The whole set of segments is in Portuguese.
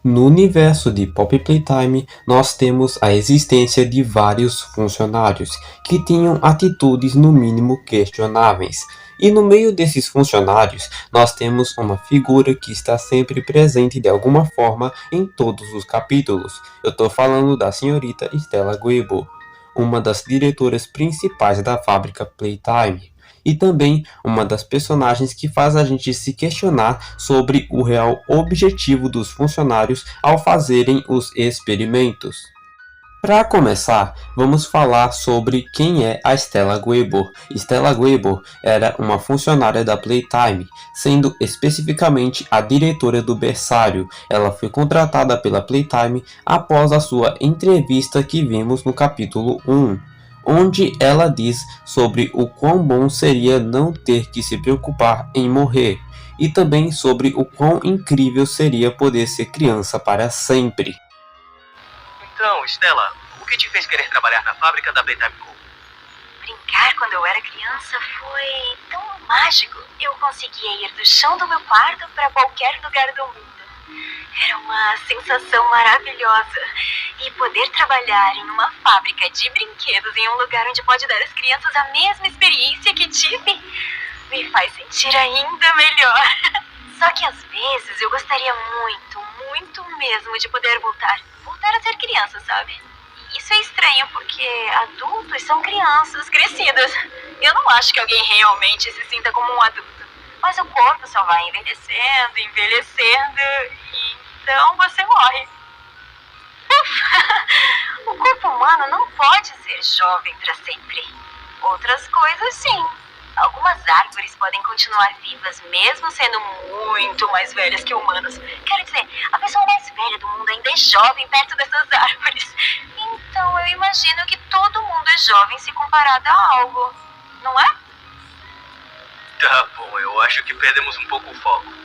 No universo de Poppy Playtime, nós temos a existência de vários funcionários que tinham atitudes no mínimo questionáveis. E no meio desses funcionários, nós temos uma figura que está sempre presente de alguma forma em todos os capítulos. Eu estou falando da senhorita Stella Guibo, uma das diretoras principais da fábrica Playtime. E também uma das personagens que faz a gente se questionar sobre o real objetivo dos funcionários ao fazerem os experimentos. Para começar, vamos falar sobre quem é a Stella Guibo. Stella Guibo era uma funcionária da Playtime, sendo especificamente a diretora do berçário. Ela foi contratada pela Playtime após a sua entrevista que vimos no capítulo 1. Onde ela diz sobre o quão bom seria não ter que se preocupar em morrer, e também sobre o quão incrível seria poder ser criança para sempre. Então, Stella, o que te fez querer trabalhar na fábrica da Playtime Co? Brincar quando eu era criança foi tão mágico. Eu conseguia ir do chão do meu quarto para qualquer lugar do mundo. Era uma sensação maravilhosa. E poder trabalhar em uma fábrica de brinquedos em um lugar onde pode dar às crianças a mesma experiência que tive me faz sentir ainda melhor. Só que às vezes eu gostaria muito mesmo de poder voltar a ser criança, sabe? E isso é estranho porque adultos são crianças crescidas. Eu não acho que alguém realmente se sinta como um adulto. Mas o corpo só vai envelhecendo, e então você morre. O corpo humano não pode ser jovem para sempre. Outras coisas sim. Algumas árvores podem continuar vivas mesmo sendo muito mais velhas que humanos. Quero dizer, a pessoa mais velha do mundo ainda é jovem perto dessas árvores. Então eu imagino que todo mundo é jovem se comparado a algo, não é? Tá bom, eu acho que perdemos um pouco o foco.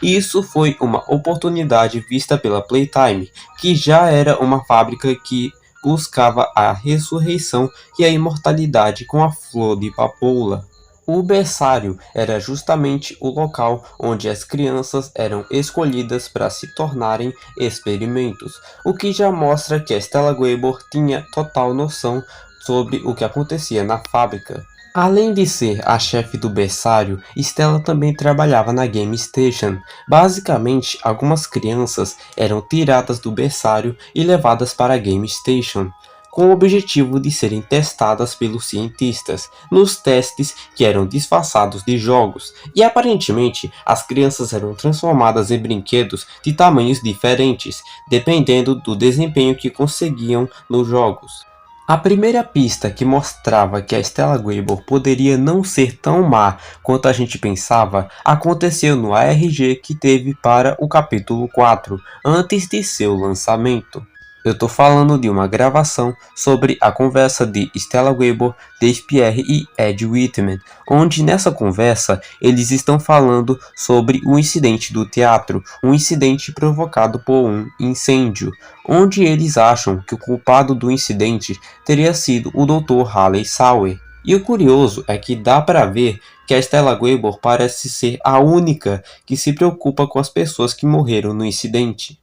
Isso foi uma oportunidade vista pela Playtime, que já era uma fábrica que buscava a ressurreição e a imortalidade com a flor de papoula. O berçário era justamente o local onde as crianças eram escolhidas para se tornarem experimentos, o que já mostra que a Stella Guibo tinha total noção sobre o que acontecia na fábrica. Além de ser a chefe do berçário, Stella também trabalhava na Game Station. Basicamente, algumas crianças eram tiradas do berçário e levadas para a Game Station, com o objetivo de serem testadas pelos cientistas, nos testes que eram disfarçados de jogos, e aparentemente as crianças eram transformadas em brinquedos de tamanhos diferentes, dependendo do desempenho que conseguiam nos jogos. A primeira pista que mostrava que a Stella Guibo poderia não ser tão má quanto a gente pensava aconteceu no ARG que teve para o capítulo 4, antes de seu lançamento. Eu tô falando de uma gravação sobre a conversa de Stella Guibo, Dave Pierre e Ed Whitman, onde nessa conversa eles estão falando sobre o incidente do teatro, um incidente provocado por um incêndio, onde eles acham que o culpado do incidente teria sido o Dr. Halley Sauer. E o curioso é que dá para ver que a Stella Guibo parece ser a única que se preocupa com as pessoas que morreram no incidente.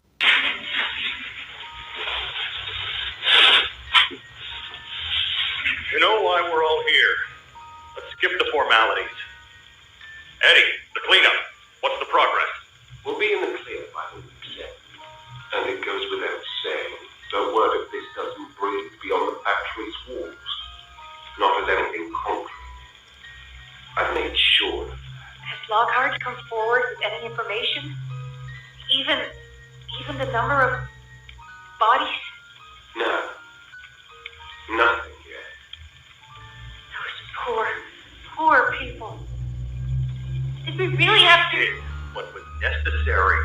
You know why we're all here. Let's skip the formalities. Eddie, the cleanup. What's the progress? We'll be in the clear by the week's end. And it goes without saying, the word of this doesn't breathe beyond the factory's walls. Not as anything concrete. I've made sure of that. Has Lockhart come forward with any information? Even the number of bodies? No. Nothing. Poor people. Did we really have to? Did what was necessary,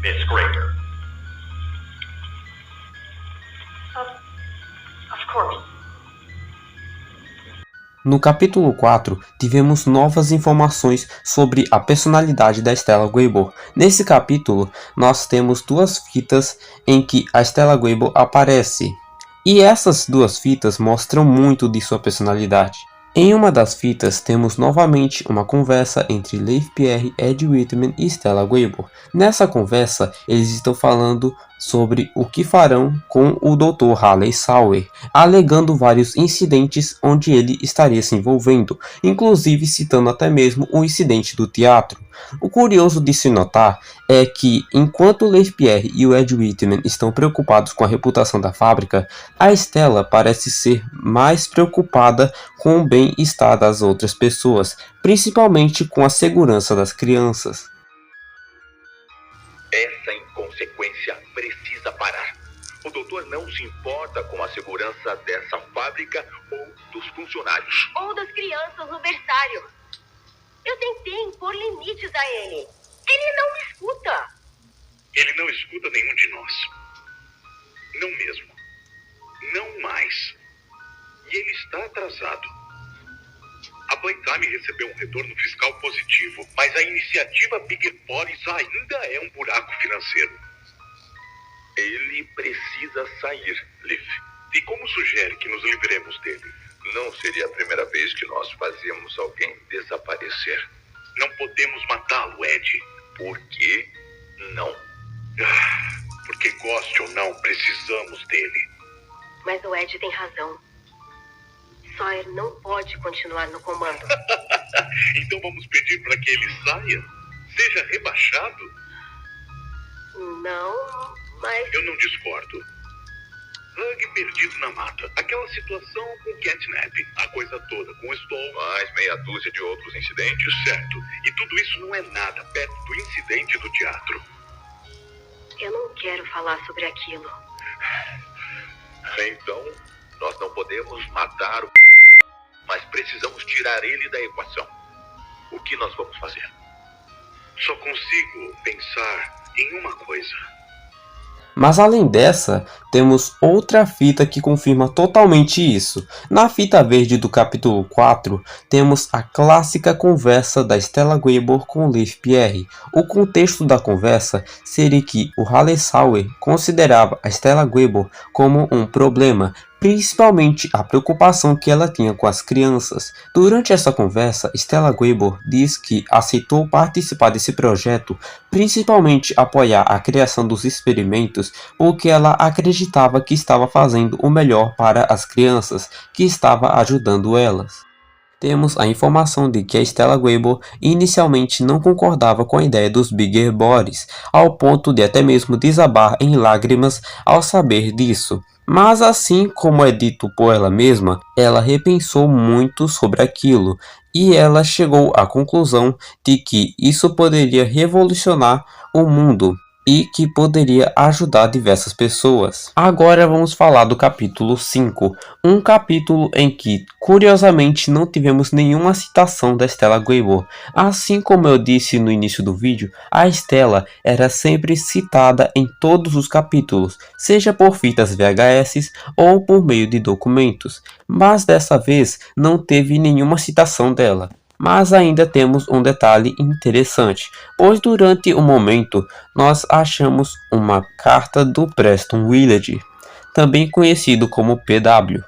Miss Granger. Of course. No capítulo 4, tivemos novas informações sobre a personalidade da Stella Guibo. Nesse capítulo, nós temos duas fitas em que a Stella Guibo aparece. E essas duas fitas mostram muito de sua personalidade. Em uma das fitas, temos novamente uma conversa entre Leif Pierre, Ed Whitman e Stella Gabor. Nessa conversa, eles estão falando sobre o que farão com o Dr. Halley Sauer, alegando vários incidentes onde ele estaria se envolvendo, inclusive citando até mesmo o incidente do teatro. O curioso de se notar é que, enquanto Leif Pierre e o Ed Whitman estão preocupados com a reputação da fábrica, a Stella parece ser mais preocupada com o bem-estar das outras pessoas, principalmente com a segurança das crianças. Essa inconsequência precisa parar. O doutor não se importa com a segurança dessa fábrica ou dos funcionários. Ou das crianças no berçário. Eu tentei impor limites a ele. Ele não me escuta. Ele não escuta nenhum de nós. Não mesmo. Não mais. E ele está atrasado. A Playtime recebeu um retorno fiscal positivo, mas a iniciativa Bigger Boris ainda é um buraco financeiro. Ele precisa sair, Leif. E como sugere que nos livremos dele? Não seria a primeira vez que nós fazemos alguém desaparecer. Não podemos matá-lo, Ed. Por que não? Porque goste ou não, precisamos dele. Mas o Ed tem razão. Sawyer não pode continuar no comando. Então vamos pedir para que ele saia? Seja rebaixado? Não, mas... Eu não discordo. Hug perdido na mata. Aquela situação com Catnap. A coisa toda com Stoll. Mais meia dúzia de outros incidentes. Certo. E tudo isso não é nada perto do incidente do teatro. Eu não quero falar sobre aquilo. Então, nós não podemos matar o... mas precisamos tirar ele da equação. O que nós vamos fazer? Só consigo pensar em uma coisa. Mas além dessa, temos outra fita que confirma totalmente isso. Na fita verde do capítulo 4, temos a clássica conversa da Stella Gabor com Leif Pierre. O contexto da conversa seria que o Halley Sauer considerava a Stella Gabor como um problema, principalmente a preocupação que ela tinha com as crianças. Durante essa conversa, Stella Gabor diz que aceitou participar desse projeto, principalmente apoiar a criação dos experimentos, porque ela acreditava que estava fazendo o melhor para as crianças, que estava ajudando elas. Temos a informação de que a Stella Gabor inicialmente não concordava com a ideia dos Bigger Boris, ao ponto de até mesmo desabar em lágrimas ao saber disso. Mas assim como é dito por ela mesma, ela repensou muito sobre aquilo e ela chegou à conclusão de que isso poderia revolucionar o mundo e que poderia ajudar diversas pessoas. Agora vamos falar do capítulo 5, um capítulo em que, curiosamente, não tivemos nenhuma citação da Stella Gabor. Assim como eu disse no início do vídeo, a Stella era sempre citada em todos os capítulos, seja por fitas VHS ou por meio de documentos, mas dessa vez não teve nenhuma citação dela. Mas ainda temos um detalhe interessante, pois durante o momento nós achamos uma carta do Preston Willard, também conhecido como PW.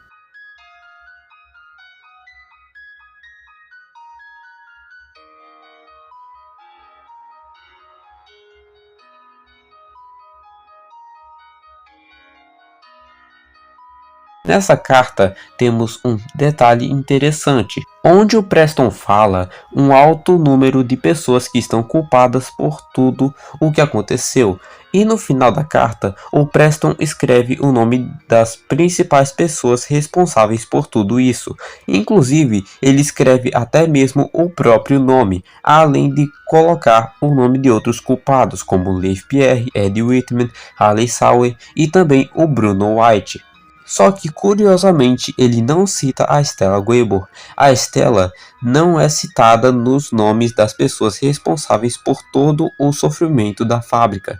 Nessa carta temos um detalhe interessante, onde o Preston fala um alto número de pessoas que estão culpadas por tudo o que aconteceu. E no final da carta, o Preston escreve o nome das principais pessoas responsáveis por tudo isso. Inclusive, ele escreve até mesmo o próprio nome, além de colocar o nome de outros culpados, como Leif Pierre, Ed Whitman, Halley Sauer e também o Bruno White. Só que, curiosamente, ele não cita a Stella Gabor. A Stella não é citada nos nomes das pessoas responsáveis por todo o sofrimento da fábrica.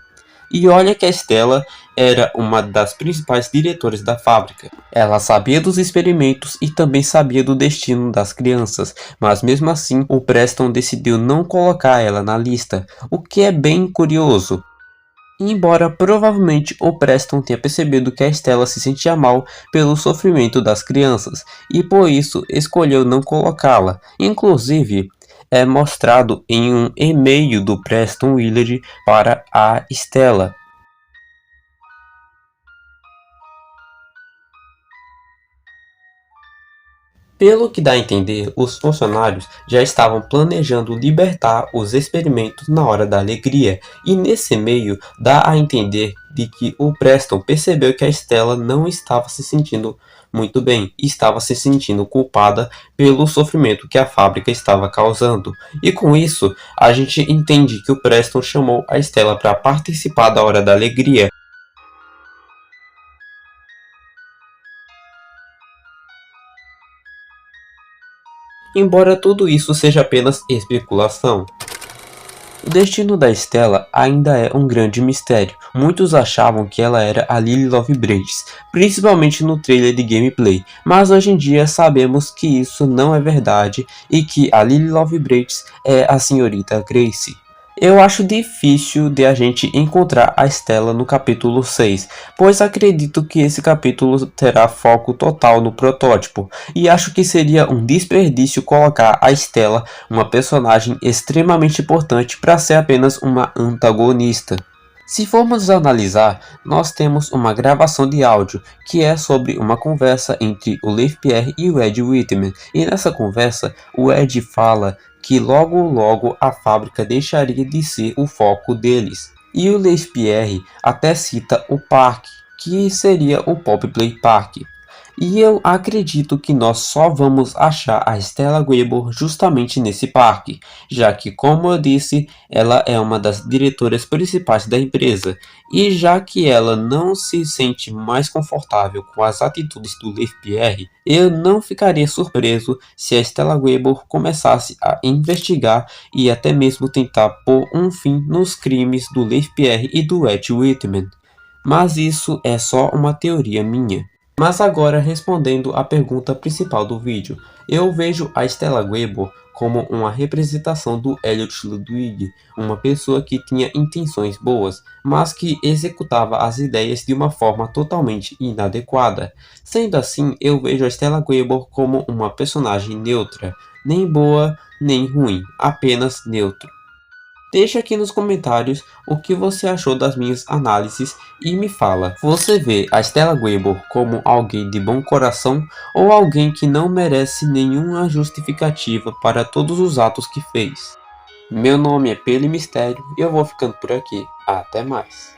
E olha que a Stella era uma das principais diretoras da fábrica. Ela sabia dos experimentos e também sabia do destino das crianças, mas mesmo assim o Preston decidiu não colocar ela na lista, o que é bem curioso. Embora provavelmente o Preston tenha percebido que a Stella se sentia mal pelo sofrimento das crianças e por isso escolheu não colocá-la. Inclusive, é mostrado em um e-mail do Preston Willard para a Stella. Pelo que dá a entender, os funcionários já estavam planejando libertar os experimentos na hora da alegria, e nesse meio dá a entender de que o Preston percebeu que a Stella não estava se sentindo muito bem e estava se sentindo culpada pelo sofrimento que a fábrica estava causando. E com isso, a gente entende que o Preston chamou a Stella para participar da hora da alegria. Embora tudo isso seja apenas especulação. O destino da Stella ainda é um grande mistério. Muitos achavam que ela era a Lily Lovebridge, principalmente no trailer de gameplay, mas hoje em dia sabemos que isso não é verdade e que a Lily Lovebridge é a senhorita Grace. Eu acho difícil de a gente encontrar a Stella no capítulo 6, pois acredito que esse capítulo terá foco total no protótipo, e acho que seria um desperdício colocar a Stella, uma personagem extremamente importante, para ser apenas uma antagonista. Se formos analisar, nós temos uma gravação de áudio que é sobre uma conversa entre o Leif Pierre e o Ed Whitman, e nessa conversa o Ed fala que logo a fábrica deixaria de ser o foco deles. E o Leif Pierre até cita o parque, que seria o Pop Play Park. E eu acredito que nós só vamos achar a Stella Weber justamente nesse parque, já que, como eu disse, ela é uma das diretoras principais da empresa, e já que ela não se sente mais confortável com as atitudes do Leif Pierre, eu não ficaria surpreso se a Stella Weber começasse a investigar e até mesmo tentar pôr um fim nos crimes do Leif Pierre e do Ed Whitman. Mas isso é só uma teoria minha. Mas agora, respondendo à pergunta principal do vídeo, eu vejo a Stella Weber como uma representação do Elliot Ludwig, uma pessoa que tinha intenções boas, mas que executava as ideias de uma forma totalmente inadequada. Sendo assim, eu vejo a Stella Weber como uma personagem neutra, nem boa nem ruim, apenas neutro. Deixa aqui nos comentários o que você achou das minhas análises e me fala, você vê a Stella Weber como alguém de bom coração ou alguém que não merece nenhuma justificativa para todos os atos que fez? Meu nome é Peli Mistério e eu vou ficando por aqui. Até mais.